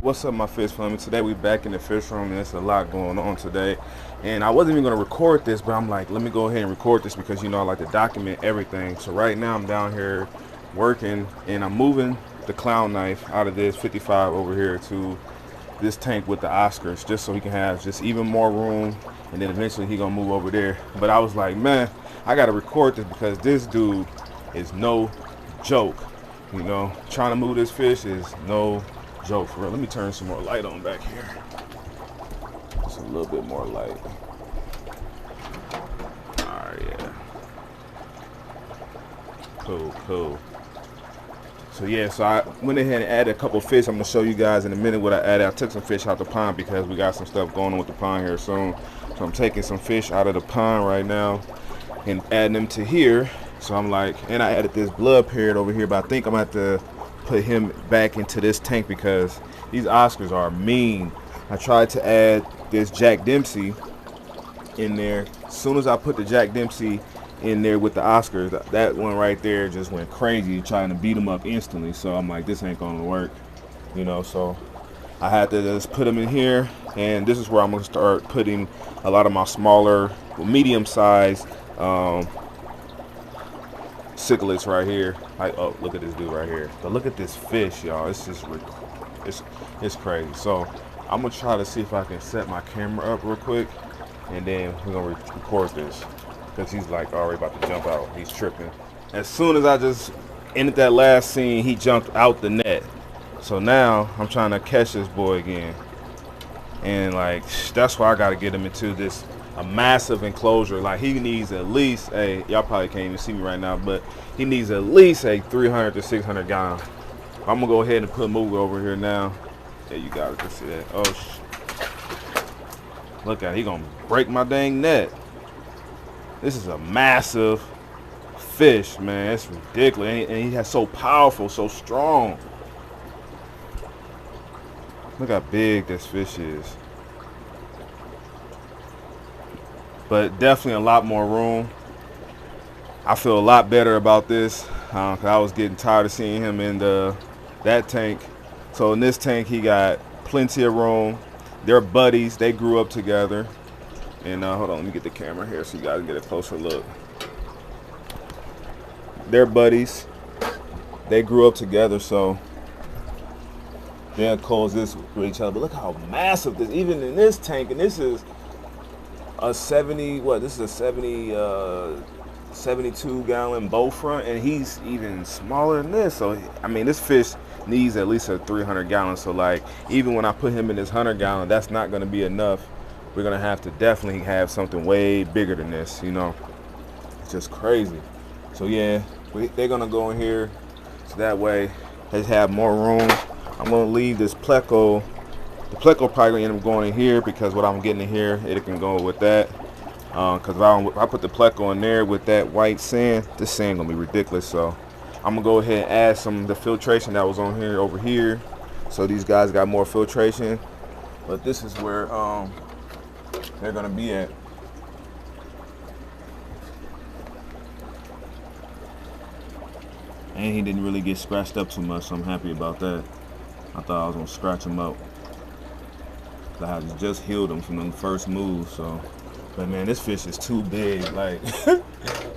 What's up, my fish family? Today we back in the fish room, and there's a lot going on today. And I wasn't even gonna record this, but I'm like, let me go ahead and record this because I like to document everything. So right now I'm down here working, and I'm moving the clown knife out of this 55 over here to this tank with the Oscars, just so he can have just even more room, and then eventually he gonna move over there. But I was like, man, I gotta record this because this dude is no joke. Trying to move this fish is no joke for real. Let me turn some more light on back here. Just a little bit more light. Alright, yeah. Cool. So yeah, so I went ahead and added a couple fish. I'm gonna show you guys in a minute what I added. I took some fish out the pond because we got some stuff going on with the pond here soon. So I'm taking some fish out of the pond right now and adding them to here. So I'm like, and I added this blood parrot over here, but I think I'm gonna have to put him back into this tank because these Oscars are mean. I tried to add this Jack Dempsey in there. As soon as I put the Jack Dempsey in there with the Oscars, that one right there just went crazy, trying to beat him up instantly. So I'm like, this ain't gonna work, so I had to just put him in here, and this is where I'm gonna start putting a lot of my smaller, medium sized cichlids right here. Oh, look at this dude right here. But look at this fish, y'all. It's just it's crazy. So I'm gonna try to see if I can set my camera up real quick, and then we're gonna record this because he's like already about to jump out. He's tripping. As soon as I just ended that last scene, he jumped out the net. So now I'm trying to catch this boy again, and like that's why I gotta get him into a massive enclosure. Like he needs at least y'all probably can't even see me right now, but he needs at least a 300 to 600 gallon. I'm gonna go ahead and put Mooga over here now. Yeah, you guys can see that. Oh, look at it. He gonna break my dang net. This is a massive fish, man. It's ridiculous, and he has so powerful, so strong. Look how big this fish is. But definitely a lot more room. I feel a lot better about this because I was getting tired of seeing him in that tank. So in this tank, he got plenty of room. They're buddies. They grew up together. And hold on, let me get the camera here so you guys can get a closer look. They're buddies. They grew up together, so they'll coexist with each other. But look how massive this, even in this tank, and this is a 72 gallon bow front, and he's even smaller than this. So I mean, this fish needs at least a 300 gallon. So like, even when I put him in this 100 gallon, that's not going to be enough. We're going to have to definitely have something way bigger than this. It's just crazy. So yeah, they're going to go in here, so that way they have more room. I'm going to leave this pleco. The pleco probably going to end up going in here because what I'm getting in here, it can go with that. Because if I put the pleco in there with that white sand, this sand gonna be ridiculous. So I'm gonna go ahead and add some of the filtration that was on here over here, so these guys got more filtration. But this is where they're gonna be at. And he didn't really get scratched up too much, so I'm happy about that. I thought I was gonna scratch him up. I had just healed him from the first move, so. But man, this fish is too big. Like,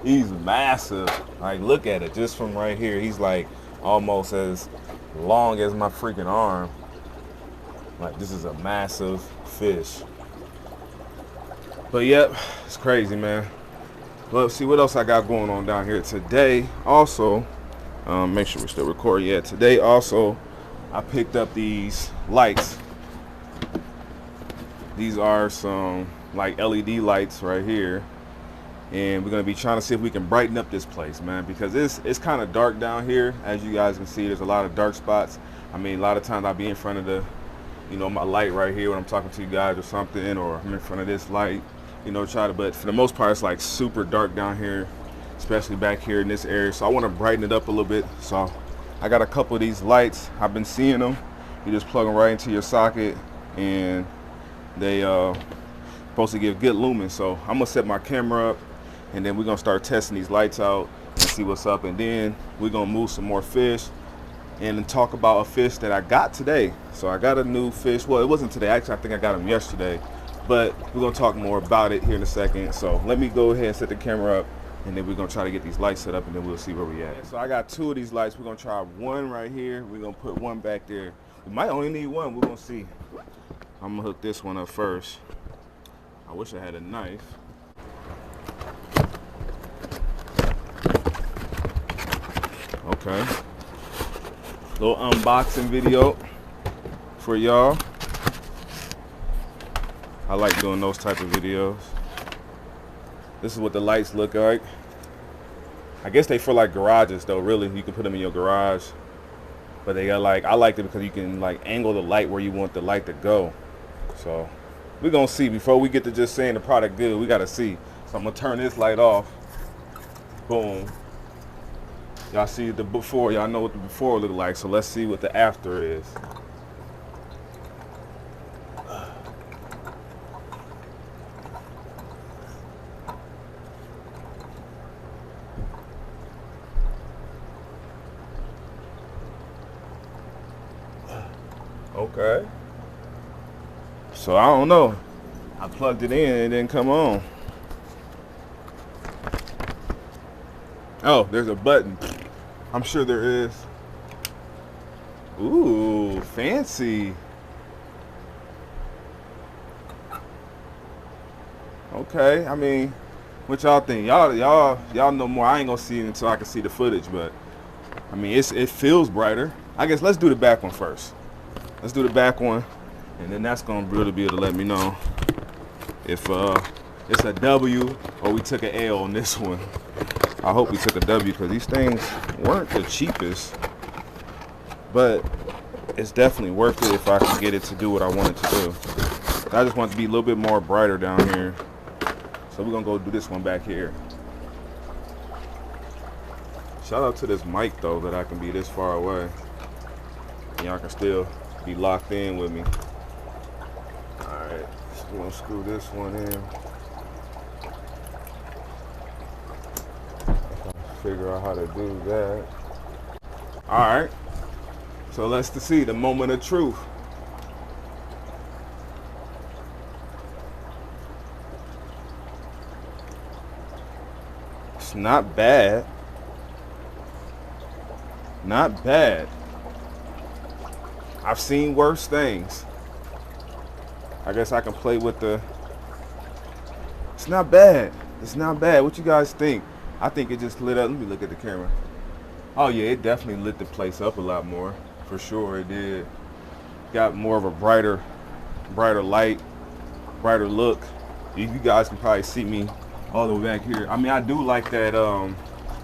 he's massive. Like, look at it, just from right here. He's like almost as long as my freaking arm. Like, this is a massive fish. But yep, it's crazy, man. Let's see what else I got going on down here today. Also, make sure we still record. Yeah, today also, I picked up these lights. These are some like LED lights right here, and we're gonna be trying to see if we can brighten up this place, man, because it's kind of dark down here. As you guys can see, there's a lot of dark spots. I mean, a lot of times I'll be in front of the my light right here when I'm talking to you guys or something, or I'm in front of this light, but for the most part it's like super dark down here, especially back here in this area. So I want to brighten it up a little bit. So I got a couple of these lights. I've been seeing them. You just plug them right into your socket, and they supposed to give good lumen. So I'm gonna set my camera up, and then we're gonna start testing these lights out and see what's up, and then we're gonna move some more fish and talk about a fish that I got today. So I got a new fish. Well, it wasn't today. Actually, I think I got him yesterday. But we're going to talk more about it here in a second. So let me go ahead and set the camera up, and then we're going to try to get these lights set up, and then we'll see where we at. So I got 2 of these lights. We're going to try one right here. We're going to put one back there. We might only need one. We're going to see. I'm going to hook this one up first. I wish I had a knife. Okay. Little unboxing video for y'all. I like doing those type of videos. This is what the lights look like. I guess they for like garages though, really. You can put them in your garage. But they got like, I like it because you can like angle the light where you want the light to go. So we're gonna see. Before we get to just saying the product good, we gotta see. So I'm gonna turn this light off. Boom. Y'all see the before, y'all know what the before look like. So let's see what the after is. Okay. So I don't know. I plugged it in and it didn't come on. Oh, there's a button. I'm sure there is. Ooh, fancy. Okay, I mean, what y'all think? Y'all know more. I ain't gonna see it until I can see the footage, but I mean, it feels brighter. I guess let's do the back one first. Let's do the back one, and then that's gonna really be able to let me know if it's a W or we took an L on this one. I hope we took a W because these things weren't the cheapest, but it's definitely worth it if I can get it to do what I want it to do. I just want it to be a little bit more brighter down here. So we're gonna go do this one back here. Shout out to this mic though, that I can be this far away. And y'all can still be locked in with me. Alright, so we're gonna screw this one in. Figure out how to do that. Alright. So let's see the moment of truth. It's not bad. Not bad. I've seen worse things. I guess I can play with the... It's not bad. It's not bad. What you guys think? I think it just lit up. Let me look at the camera. Oh yeah, it definitely lit the place up a lot more. For sure it did. Got more of a brighter light, brighter look. You guys can probably see me all the way back here. I mean, I do like that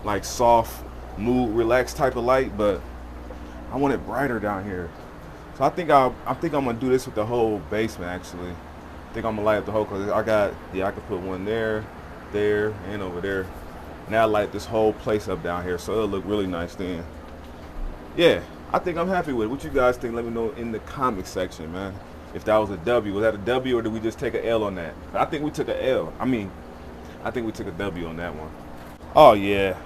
like soft, mood, relaxed type of light, but I want it brighter down here. So I think I'm gonna do this with the whole basement actually. I think I'm gonna light up the whole, cause I can put one there, and over there. Now I light this whole place up down here, so it'll look really nice then. Yeah, I think I'm happy with it. What you guys think? Let me know in the comment section, man. If that was a W, was that a W or did we just take an L on that? I think we took an L. I think we took a W on that one. Oh yeah,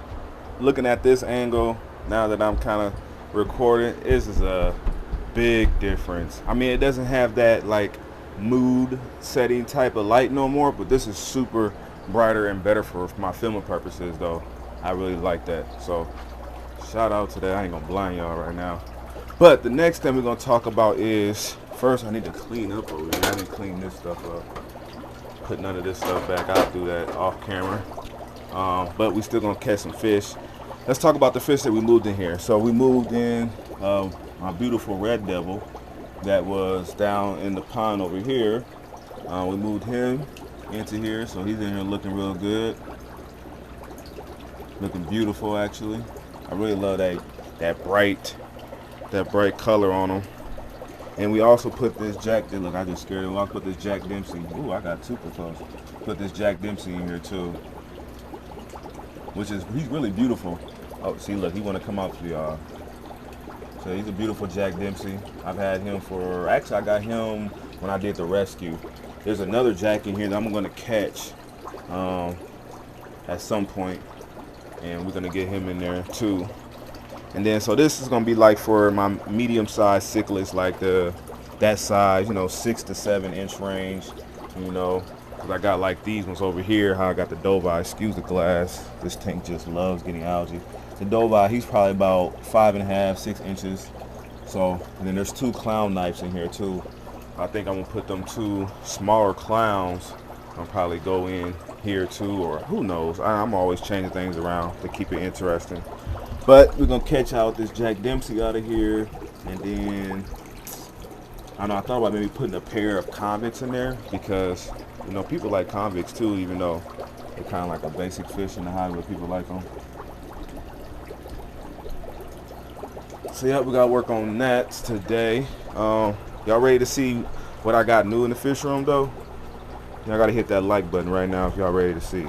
looking at this angle, now that I'm kind of recording, this is a big difference. I mean, it doesn't have that like mood setting type of light no more, but this is super brighter and better for my filming purposes though. I really like that. So shout out to that. I ain't gonna blind y'all right now. But the next thing we're gonna talk about is, first I need to clean up over here. I didn't clean this stuff up. Put none of this stuff back. I'll do that off camera. But we still gonna catch some fish. Let's talk about the fish that we moved in here. So we moved in my beautiful red devil that was down in the pond over here. We moved him into here, so he's in here looking real good, looking beautiful actually. I really love that bright color on him. And we also put this Jack, look, I just scared him. I put this Jack Dempsey. Ooh, I got 2 close. Put this Jack Dempsey in here too, which is, he's really beautiful. Oh, see, look, he want to come out to y'all. So he's a beautiful Jack Dempsey. I've had him for, actually I got him when I did the rescue. There's another Jack in here that I'm going to catch at some point, and we're going to get him in there too. And then so this is gonna be like for my medium-sized cichlids, like that size, 6 to 7 inch range, you know. Cause I got like these ones over here. How I got the Dovi. Excuse the glass. This tank just loves getting algae. The Dovi, he's probably about 5.5, 6 inches. So, and then there's 2 clown knifes in here too. I think I'm gonna put them 2 smaller clowns. I'll probably go in here too, or who knows. I'm always changing things around to keep it interesting. But we're gonna catch out this Jack Dempsey out of here, and then I don't know. I thought about maybe putting a pair of convicts in there because people like convicts too, even though they're kind of like a basic fish in the Hollywood. People like them. So yeah, we gotta work on that today. Y'all ready to see what I got new in the fish room though? Y'all gotta hit that like button right now if y'all ready to see.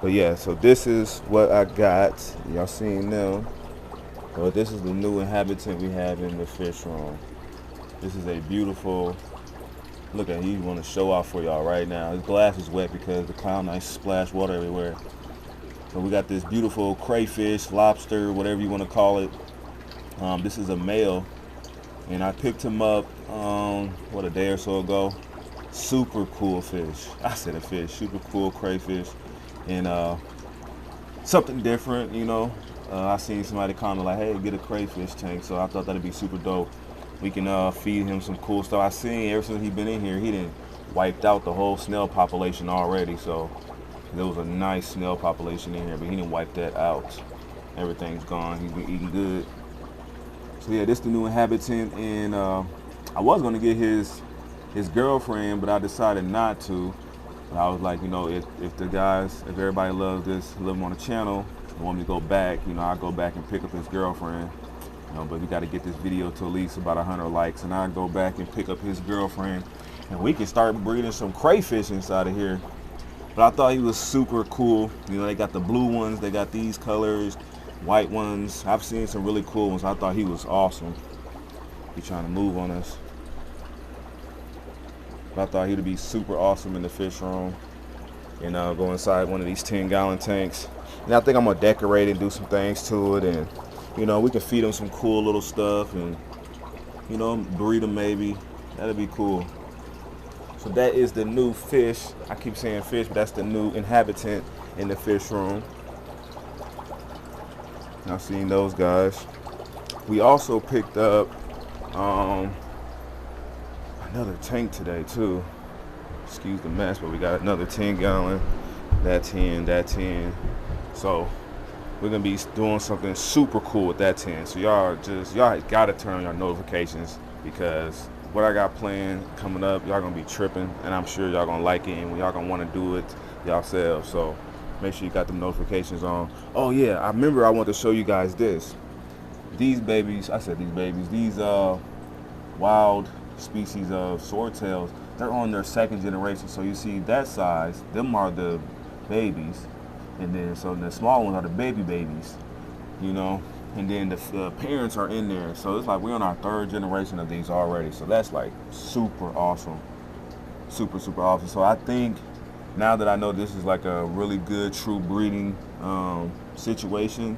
But yeah, so this is what I got. Y'all seen them. Well, this is the new inhabitant we have in the fish room. This is a beautiful, look at, he want to show off for y'all right now. His glass is wet because the clown knife splashed water everywhere. So we got this beautiful crayfish, lobster, whatever you want to call it. This is a male, and I picked him up, a day or so ago. Super cool fish. I said a fish. Super cool crayfish, and something different, I seen somebody comment like, hey, get a crayfish tank, so I thought that'd be super dope. We can feed him some cool stuff. I seen ever since he been in here, he done wiped out the whole snail population already, so there was a nice snail population in here, but he didn't wipe that out. Everything's gone. He's been eating good. So yeah, this is the new inhabitant, and I was gonna get his girlfriend, but I decided not to. But I was like, if everybody loves this, love him on the channel, and want me to go back, I'll go back and pick up his girlfriend. But we got to get this video to at least about 100 likes, and I'll go back and pick up his girlfriend, and we can start breeding some crayfish inside of here. But I thought he was super cool. They got the blue ones, they got these colors, white ones. I've seen some really cool ones. I thought he was awesome. He's trying to move on us. But I thought he'd be super awesome in the fish room, and go inside one of these 10-gallon tanks. And I think I'm gonna decorate and do some things to it, and we can feed him some cool little stuff, and breed him maybe. That'd be cool. So that is the new fish. I keep saying fish, but that's the new inhabitant in the fish room. I've seen those guys. We also picked up another tank today too. Excuse the mess, but we got another 10-gallon. That 10, that 10. So we're gonna be doing something super cool with that 10. So y'all gotta turn on your notifications, because what I got planned coming up, y'all gonna be tripping, and I'm sure y'all gonna like it, and y'all gonna want to do it yourselves. So make sure you got the notifications on. Oh yeah, I remember I want to show you guys this. These babies, these wild species of swordtails, they're on their 2nd generation. So you see that size, them are the babies, and then so the small ones are the babies, and then the parents are in there. So it's like we're on our 3rd generation of these already. So that's like super awesome, super awesome. So I think now that I know this is like a really good true breeding situation,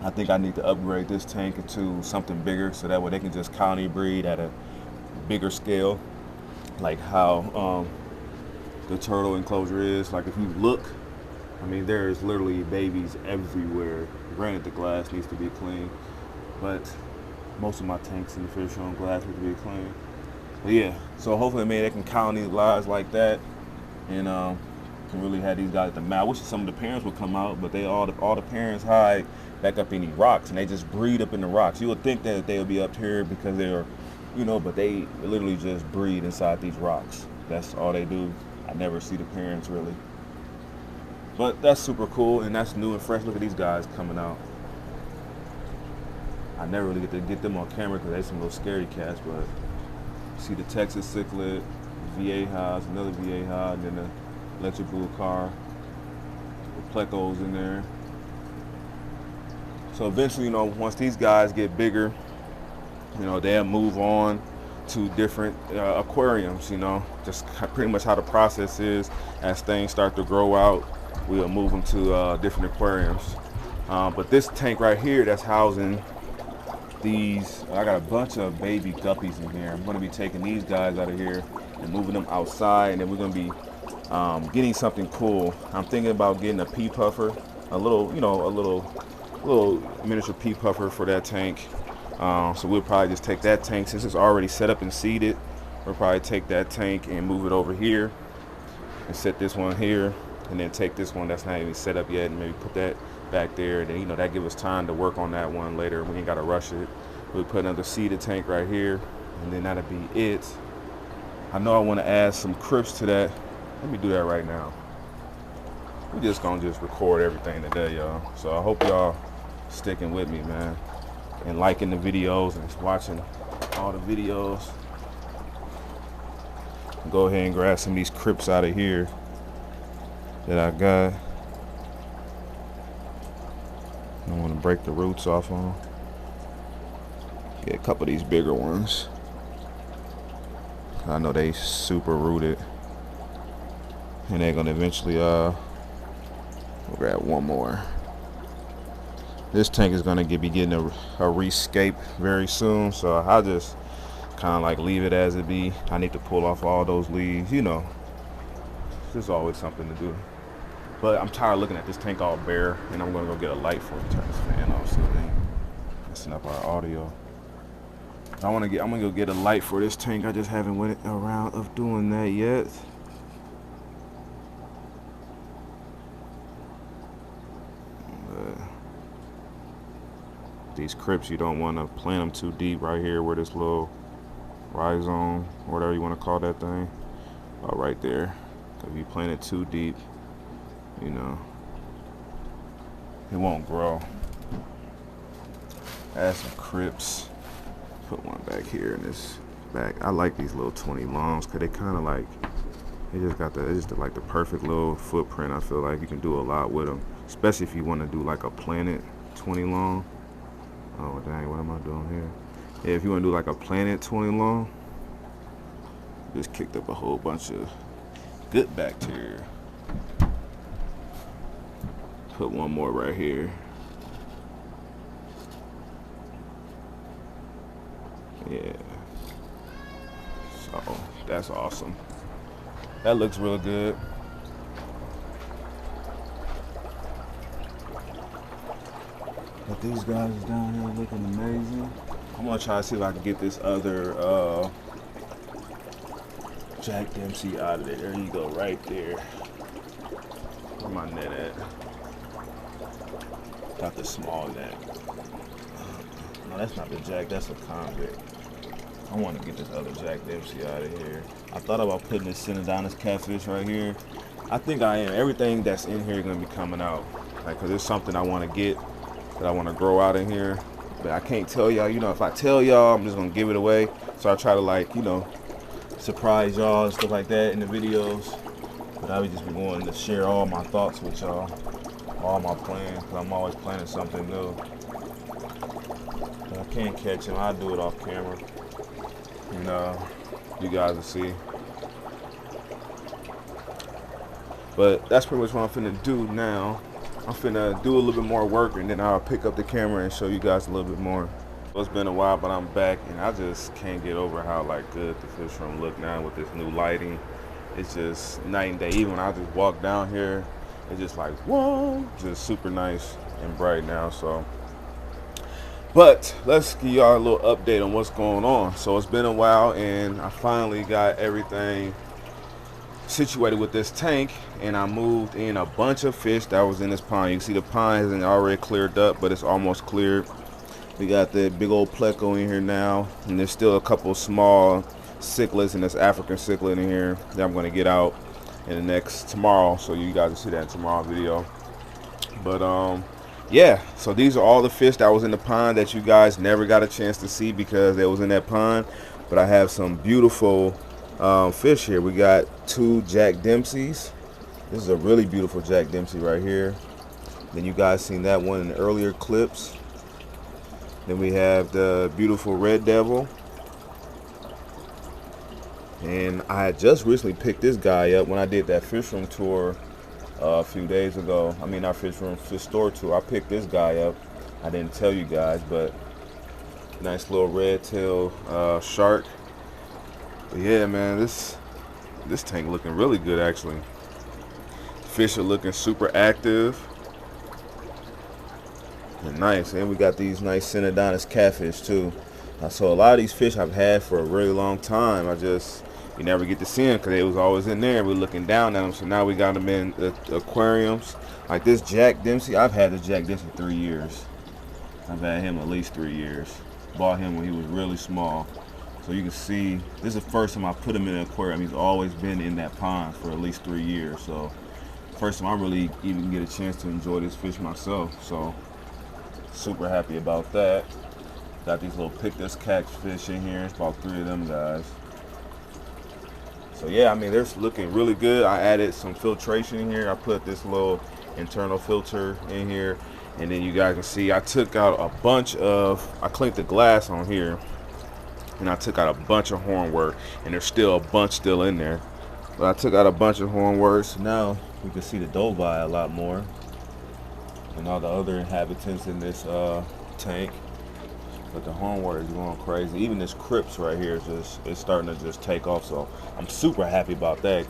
I think I need to upgrade this tank into something bigger, so that way they can just colony breed at a bigger scale, like how the turtle enclosure is. Like if you look, there is literally babies everywhere. Granted, the glass needs to be clean, but most of my tanks in the fish room glass need to be clean. But yeah, so hopefully they can colonize like that, and can really have these guys at the mouth. I wish some of the parents would come out, but all the parents hide back up in these rocks, and they just breed up in the rocks. You would think that they would be up here because they're, but they literally just breed inside these rocks. That's all they do. I never see the parents really. But that's super cool, and that's new and fresh. Look at these guys coming out. I never really get to get them on camera because they some little scary cats, but see the Texas cichlid, VA hides, another VA hide, and then the electric blue car, the plecos in there. So eventually, once these guys get bigger, they'll move on to different aquariums, just pretty much how the process is. As things start to grow out, we'll move them to different aquariums. But this tank right here that's housing these, I got a bunch of baby guppies in here. I'm gonna be taking these guys out of here and moving them outside, and then we're gonna be getting something cool. I'm thinking about getting a pea puffer, a little, you know, a little miniature pea puffer for that tank. So we'll probably just take that tank, since it's already set up and seated. We'll probably take that tank and move it over here and set this one here, and then take this one that's not even set up yet and maybe put that back there. Then, you know, that give us time to work on that one later. We ain't gotta rush it. We'll put another seated tank right here, and then that'll be it. I know I want to add some crips to that. Let me do that right now. We just gonna record everything today, y'all. So I hope y'all sticking with me, man, and liking the videos and watching all the videos. Go ahead and grab some of these crips out of here that I got. I don't want to break the roots off on. Get a couple of these bigger ones. I know they super rooted, and they're gonna eventually we'll grab one more. This tank is gonna be getting a rescape very soon, so I'll just kind of like leave it as it be. I need to pull off all those leaves, you know. There's always something to do. But I'm tired of looking at this tank all bare, and I'm gonna go get a light for it. Turn this fan off so it ain't messing up our audio. I'm gonna go get a light for this tank. I just haven't went around of doing that yet. These crips, you don't want to plant them too deep right here where this little rhizome, whatever you want to call that thing, right there. If you plant it too deep, you know, it won't grow. Add some crips. Put one back here in this back. I like these little 20 longs because they kind of like, it's just like the perfect little footprint. I feel like you can do a lot with them, especially if you want to do like a planted 20 long. Oh dang, what am I doing here? Yeah, if you want to do like a planted 20 long, just kicked up a whole bunch of good bacteria. Put one more right here. Yeah. So that's awesome. That looks real good. But these guys down here looking amazing. I'm gonna try to see if I can get this other Jack Dempsey out of there. There you go, right there. Where my net at? Got the small net. No, that's not the Jack, that's a convict. I want to get this other Jack Dempsey out of here. I thought about putting this Synodontis catfish right here. I think I am. Everything that's in here is going to be coming out. Like, cause there's something I want to get that I want to grow out in here. But I can't tell y'all, you know, if I tell y'all, I'm just going to give it away. So I try to, like, you know, surprise y'all and stuff like that in the videos. But I would just be wanting to share all my thoughts with y'all, all my plans, because I'm always planning something new. But I can't catch him. I'll do it off camera. And you guys will see. But that's pretty much what I'm finna do now. I'm finna do a little bit more work, and then I'll pick up the camera and show you guys a little bit more. So it's been a while, but I'm back, and I just can't get over how like good the fish room look now with this new lighting. It's just night and day. Even when I just walk down here, it's just like, whoa, just super nice and bright now. So, but let's give y'all a little update on what's going on. So it's been a while, and I finally got everything situated with this tank, and I moved in a bunch of fish that was in this pond. You can see the pond hasn't already cleared up, but it's almost cleared. We got the big old pleco in here now, and there's still a couple small cichlids and this African cichlid in here that I'm going to get out in the tomorrow, so you guys will see that in tomorrow's video. But yeah, so these are all the fish that was in the pond that you guys never got a chance to see because they was in that pond. But I have some beautiful fish here. We got two Jack Dempseys. This is a really beautiful Jack Dempsey right here. Then you guys seen that one in the earlier clips. Then we have the beautiful Red Devil. And I had just recently picked this guy up when I did that fish room tour a few days ago. I mean, our fish room, fish store tour. I picked this guy up. I didn't tell you guys, but nice little red tail shark. But yeah, man, this tank looking really good actually. Fish are looking super active and nice. And we got these nice Synodontis catfish too. So a lot of these fish I've had for a really long time. You never get to see them because they was always in there. We're looking down at them. So now we got them in the aquariums. Like this Jack Dempsey, I've had this Jack Dempsey 3 years. I've had him at least 3 years. Bought him when he was really small. So you can see, this is the first time I put him in an aquarium. He's always been in that pond for at least 3 years. So first time I really even get a chance to enjoy this fish myself. So super happy about that. Got these little Pictus catfish in here. It's about 3 of them guys. So yeah, I mean, they're looking really good. I added some filtration in here. I put this little internal filter in here. And then you guys can see I took out a bunch of, I cleaned the glass on here. And I took out a bunch of hornwork. And there's still a bunch still in there. But I took out a bunch of hornwork. So now we can see the dovii a lot more. And all the other inhabitants in this tank. But the hornwork is going crazy. Even this Crips right here is it's starting to just take off. So I'm super happy about that,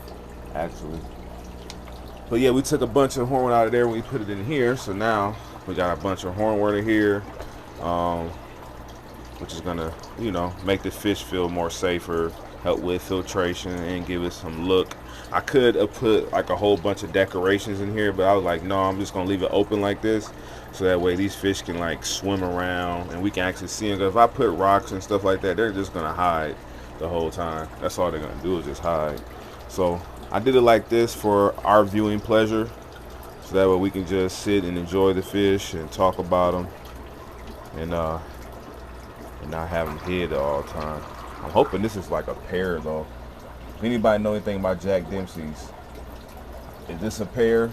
actually. But yeah, we took a bunch of hornwort out of there when we put it in here. So now we got a bunch of hornwort in here, which is gonna, you know, make the fish feel more safer, help with filtration, and give it some look. I could have put like a whole bunch of decorations in here, but I was like, no, I'm just gonna leave it open like this. So that way these fish can like swim around and we can actually see them. Because if I put rocks and stuff like that, they're just gonna hide the whole time. That's all they're gonna do is just hide. So I did it like this for our viewing pleasure. So that way we can just sit and enjoy the fish and talk about them. And not have them hid all the time. I'm hoping this is like a pair though. If anybody know anything about Jack Dempsey's, is this a pair?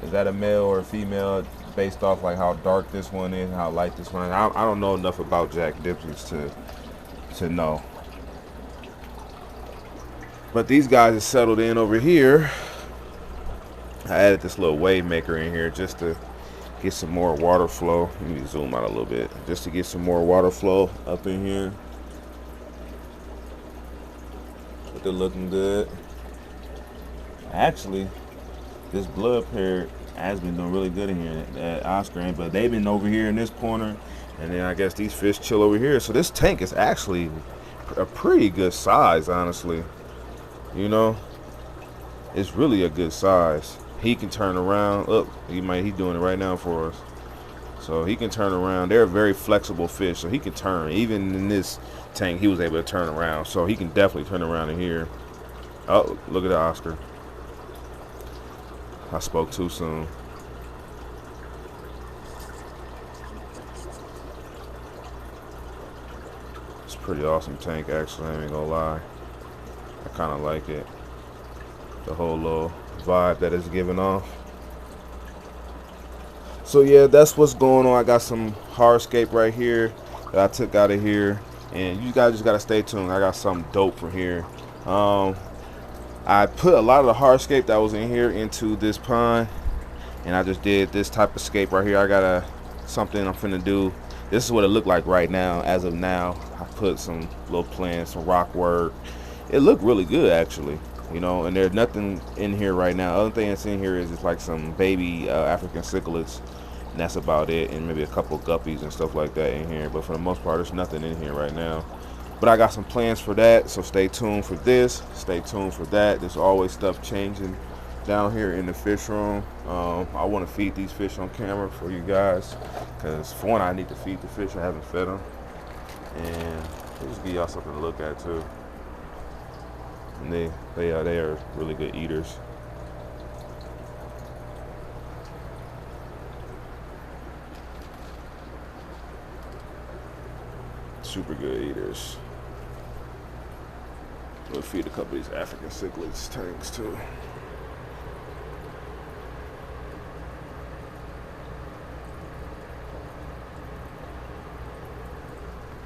Is that a male or a female? Based off like how dark this one is and how light this one is. I don't know enough about Jack Dempsey's to know. But these guys are settled in over here. I added this little wave maker in here just to get some more water flow. Let me zoom out a little bit. Just to get some more water flow up in here. But they're looking good. Actually, this blood parrot has been doing really good in here at Oscar, but they've been over here in this corner, and then I guess these fish chill over here. So this tank is actually a pretty good size, honestly. You know, it's really a good size. He can turn around. Look, he's doing it right now for us. So he can turn around. They're a very flexible fish, so he can turn. Even in this tank, he was able to turn around. So he can definitely turn around in here. Oh, look at the Oscar. I spoke too soon. It's a pretty awesome tank, actually. I ain't gonna lie. I kind of like it. The whole little vibe that it's giving off. So yeah, that's what's going on. I got some hardscape right here that I took out of here, and you guys just gotta stay tuned. I got something dope from here. I put a lot of the hardscape that was in here into this pond, and I just did this type of scape right here. I got something I'm finna do. This is what it looked like right now. As of now, I put some little plants, some rock work. It looked really good actually, you know. And there's nothing in here right now. Other thing that's in here is just like some baby African cichlids, and that's about it. And maybe a couple guppies and stuff like that in here. But for the most part, there's nothing in here right now. But I got some plans for that, so stay tuned for this. Stay tuned for that. There's always stuff changing down here in the fish room. I want to feed these fish on camera for you guys, because for one, I need to feed the fish. I haven't fed them, and just give y'all something to look at too. And they are really good eaters. Super good eaters. We'll feed a couple of these African cichlids tanks too.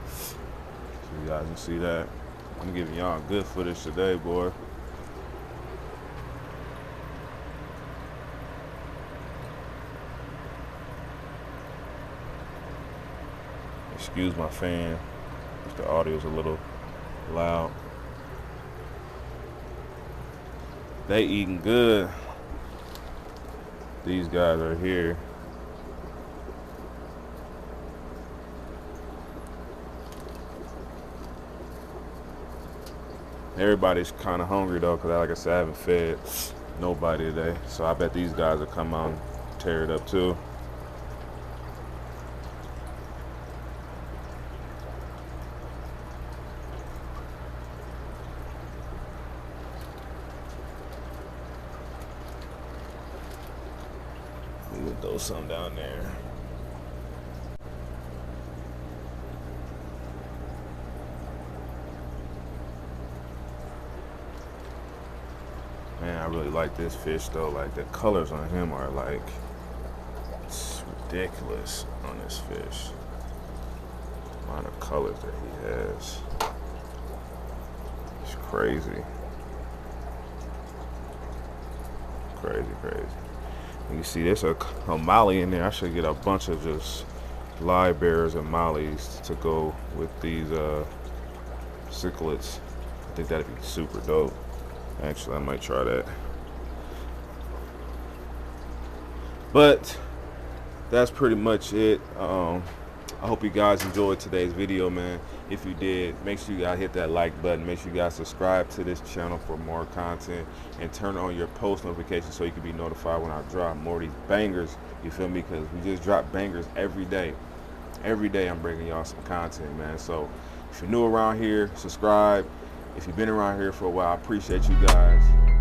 So you guys can see that. I'm giving y'all good footage today, boy. excuse my fan if the audio's a little loud. They eating good. These guys are here. Everybody's kind of hungry though, because like I said, I haven't fed nobody today. So I bet these guys will come out and tear it up too. We would throw some down there. Man, I really like this fish though. Like the colors on him are like, it's ridiculous on this fish. The amount of colors that he has. It's crazy. Crazy, crazy. You see there's a molly in there. I should get a bunch of just live bears and mollies to go with these cichlids. I think that'd be super dope. Actually, I might try that. But that's pretty much it. I hope you guys enjoyed today's video, man. If you did, make sure you guys hit that like button. Make sure you guys subscribe to this channel for more content, and turn on your post notifications so you can be notified when I drop more of these bangers. You feel me? Because we just drop bangers every day. Every day I'm bringing y'all some content, man. So if you're new around here, subscribe. If you've been around here for a while, I appreciate you guys.